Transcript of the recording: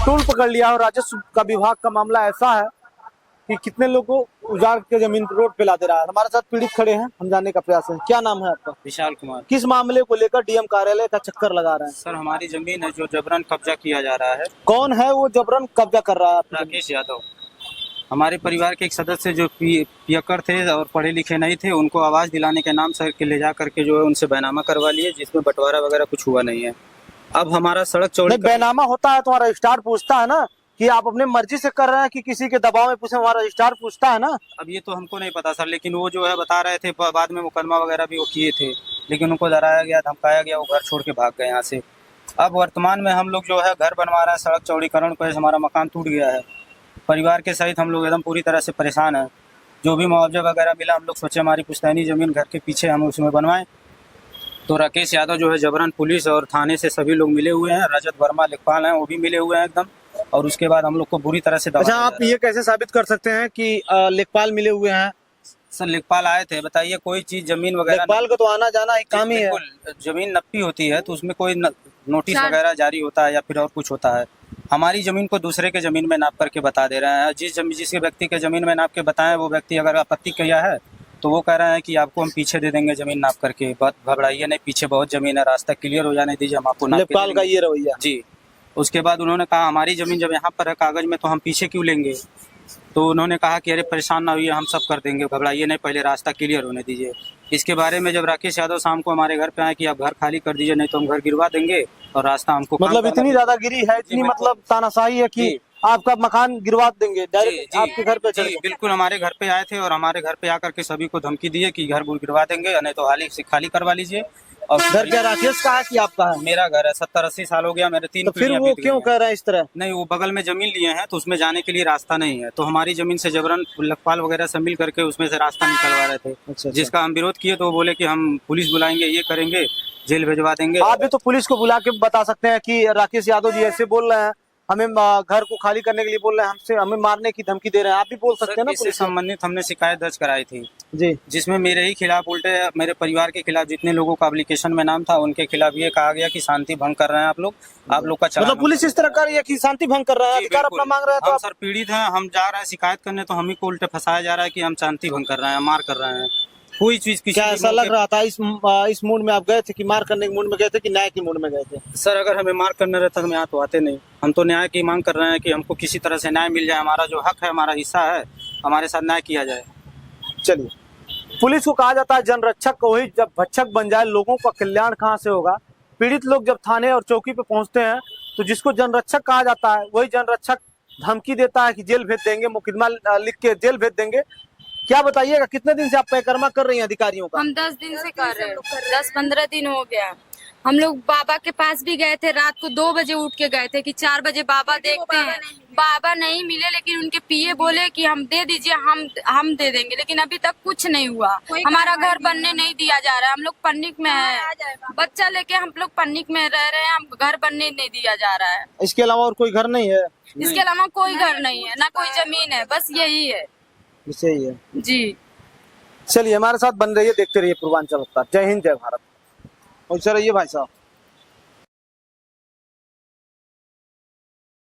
Tool पकड़ लिया और राजस्व का विभाग का मामला ऐसा है कि कितने लोगों को उजाड़ के जमीन रोड पे ला दे रहा है। हमारे साथ पीड़ित खड़े हैं, हम जानने का प्रयास है। क्या नाम है आपका? विशाल कुमार। किस मामले को लेकर डीएम कार्यालय का चक्कर लगा रहे हैं? सर, हमारी जमीन है जो जबरन कब्जा किया जा रहा है। कौन है वो जबरन कब्जा कर रहा है? राकेश यादव। हमारे परिवार के एक सदस्य जो पियक्कड़ थे और पढ़े लिखे नहीं थे, उनको आवाज दिलाने के नाम से ले जा करके जो है उनसे बैनामा करवा लिए, जिसमें बंटवारा वगैरह कुछ हुआ नहीं है। अब हमारा सड़क चौड़ी बैनामा होता है तो हमारा रजिस्ट्रार पूछता है ना कि आप अपने मर्जी से कर रहे हैं कि किसी के दबाव में पूछे, हमारा रजिस्ट्रार पूछता है ना। अब ये तो हमको नहीं पता सर, लेकिन वो जो है बता रहे थे, बाद में मुकदमा वगैरह भी वो किए थे, लेकिन उनको डराया गया, धमकाया गया, वो घर छोड़ के भाग गए यहाँ से। अब वर्तमान में हम लोग जो है घर बनवा रहे हैं, सड़क चौड़ीकरण पर हमारा मकान टूट गया है। परिवार के सहित हम लोग एकदम पूरी तरह से परेशान हैं। जो भी मुआवजा वगैरह मिला, हम लोग सोचे हमारी पुश्तैनी जमीन घर के पीछे हम उसमें बनवाएं। तो राकेश यादव जो है जबरन पुलिस और थाने से सभी लोग मिले हुए हैं, रजत वर्मा लेखपाल हैं वो भी मिले हुए हैं एकदम, और उसके बाद हम लोग को बुरी तरह से दबा। अच्छा, आप ये कैसे साबित कर सकते हैं कि लेखपाल मिले हुए हैं? सर, लेखपाल आए थे, बताइए कोई चीज जमीन वगैरह। लेखपाल को तो आना जाना एक काम ही है। जमीन नप्पी होती है तो उसमें कोई नोटिस वगैरह जारी होता है या फिर और कुछ होता है। हमारी जमीन को दूसरे के जमीन में नाप करके बता दे रहे हैं। जिस व्यक्ति के जमीन में नाप के बताएं, वो व्यक्ति अगर आपत्ति किया है तो वो कह रहे हैं कि आपको हम पीछे दे देंगे जमीन नाप करके। बात घबराइए नहीं, पीछे बहुत जमीन है, रास्ता क्लियर हो जाने दीजिए, हम आपको नाप के लेखपाल का ये रवैया जी। उसके बाद उन्होंने कहा हमारी जमीन जब यहाँ पर है कागज में तो हम पीछे क्यों लेंगे। तो उन्होंने कहा कि अरे परेशान ना होइए, हम सब कर देंगे, घबराइए नहीं, पहले रास्ता क्लियर होने दीजिए। इसके बारे में जब राकेश यादव शाम को हमारे घर पे आए कि आप घर खाली कर दीजिए, नहीं तो हम घर गिरवा देंगे और रास्ता हमको मतलब इतनी दादागिरी है, इतनी मतलब तानाशाही है कि आपका मकान गिरवा देंगे डायरेक्ट आपके घर पे चले। बिल्कुल, हमारे घर पे आए थे और हमारे घर पे आकर के सभी को धमकी दिए कि घर गिरवा देंगे, नहीं तो हाल से खाली करवा लीजिए। और घर क्या राकेश का है कि आपका है? मेरा घर है, 70-80 साल हो गया, मेरे 3 तो फिर वो क्यों कह रहे हैं इस तरह? नहीं, वो बगल में जमीन लिए हैं तो उसमें जाने के लिए रास्ता नहीं है, तो हमारी जमीन से जबरन लेखपाल वगैरह से मिल करके उसमें से रास्ता निकलवा रहे थे। अच्छा। जिसका हम विरोध किए तो वो बोले कि हम पुलिस बुलाएंगे, ये करेंगे, जेल भिजवा देंगे। आप भी तो पुलिस को बुला के बता सकते हैं कि राकेश यादव जी ऐसे बोल रहे हैं, हमें घर को खाली करने के लिए बोल रहे हैं, हमें मारने की धमकी दे रहे हैं। आप भी बोल सकते हैं ना। इससे संबंधित हमने शिकायत दर्ज कराई थी जी, जिसमें मेरे ही खिलाफ, उल्टे मेरे परिवार के खिलाफ जितने लोगों का एप्लीकेशन में नाम था उनके खिलाफ ये कहा गया कि शांति भंग कर रहे हैं आप लोग का मतलब पुलिस इस तरह कर रही है कि शांति भंग कर रहा है, अधिकार अपना मांग रहे हैं। तो हम सर पीड़ित हैं, हम जा रहे हैं शिकायत करने तो हम ही को उल्टे फंसाया जा रहा है कि हम शांति भंग कर रहे हैं, मार कर रहे हैं। कोई चीज किसी क्या ऐसा लग रहा था इस मूड में आप गए थे कि मार करने के मूड में गए थे कि न्याय के मूड में गए थे? सर, अगर हमें मार करना रहता तो हम यहाँ तो आते नहीं। हम तो न्याय की मांग कर रहे हैं कि हमको किसी तरह से न्याय मिल जाए, हमारा जो हक है, हमारा हिस्सा है, हमारे साथ न्याय किया जाए। चलिए, पुलिस को कहा जाता है जनरक्षक, वही जब भक्षक बन जाए लोगों का कल्याण कहाँ से होगा? पीड़ित लोग जब थाने और चौकी पे पहुंचते हैं तो जिसको जनरक्षक कहा जाता है वही जनरक्षक धमकी देता है कि जेल भेज देंगे, मुकदमा लिख के जेल भेज देंगे। क्या बताइएगा, कितने दिन से आप परिक्रमा कर रही हैं अधिकारियों का? हम 10 दिन से कर रहे हैं, 10-15 दिन हो गया। हम लोग बाबा के पास भी गए थे, रात को 2 बजे उठ के गए थे कि 4 बजे बाबा देखते हैं। बाबा नहीं मिले, लेकिन उनके पीए बोले कि हम दे दीजिए, हम दे देंगे, लेकिन अभी तक कुछ नहीं हुआ। हमारा घर बनने नहीं दिया जा रहा है, हम लोग पन्निक में है, बच्चा लेके हम लोग पन्निक में रह रहे हैं, हम घर बनने नहीं दिया जा रहा है। इसके अलावा और कोई घर नहीं है? इसके अलावा कोई घर नहीं है, ना कोई जमीन है, बस यही है। सही है जी। चलिए, हमारे साथ बन रही है, देखते रहिए पूर्वांचल उत्तर। जय हिंद, जय भारत। और चलिए भाई साहब।